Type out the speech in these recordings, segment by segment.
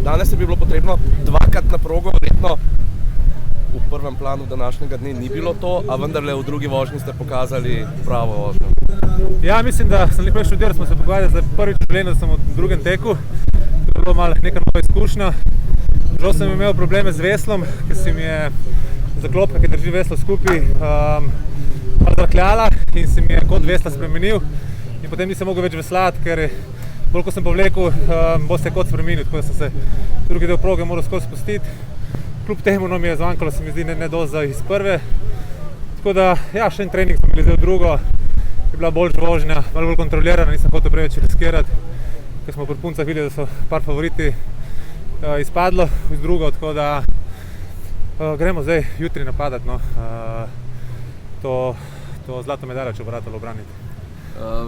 Danes je bilo potrebno dvakrat na progo, verjetno v prvem planu današnjega dne ni bilo to, a vendarle v drugi vožnji ste pokazali pravo vožnjo. Ja, mislim, da sem nekaj študiral, smo se pogovarjali za prvič v življenju, da sem v drugem teku. To je bilo malo neka nova izkušnja. Žal sem imel probleme z veslom, ker si mi je zaklopka, ki drži veslo skupaj, razrahljala in se mi je kot vesla spremenil. In potem nisem mogel več veslati, ker bolj ko sem povlekel, bolj se je kot spremenil, tako da sem se drugi del proge moral skozi spustiti. Kljub temu mi je zmanjkalo, se mi zdi, ne doza iz prve. Tako da, ja, še en trening smo bili zdaj v drugo. Je bila boljša vožnja, malo bolj kontrolirana, nisem hotel preveč riskirati, ker smo pri puncah videli, da so par favoriti izpadlo iz drugo, tako da gremo zdaj jutri napadati, no. To zlato medaljo, če bo ratalo obraniti.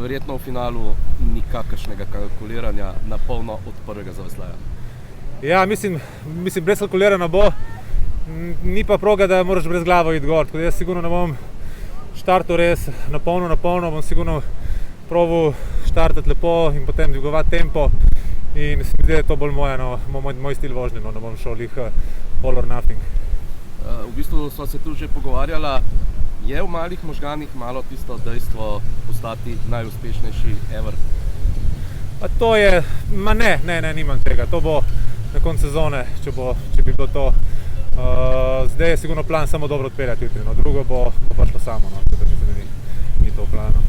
Verjetno v finalu nikakršnega kalkuliranja, na polno od prvega zaveslaja. Ja, mislim, brez kalkuliranja bo, ni pa proga, da moraš brez glavo iti gor, tako da jaz sigurno ne bom štartal res na polno, bom sigurno probal štartati lepo in potem dvigovati tempo in se mi zdi, da je to bolj moj stil vožnje, no, ne bom šel lih all or nothing. V bistvu sva se tu že pogovarjala, je v malih možganih malo tisto dejstvo postati najuspešnejši ever? Pa to je, ne, nimam tega, to bo na koncu sezone, če bi bilo to. Zdaj je sigurno plan samo dobro odpeljati jutri, no, drugo bo pač pa samo, no, tako da mislim, da ni to v planu.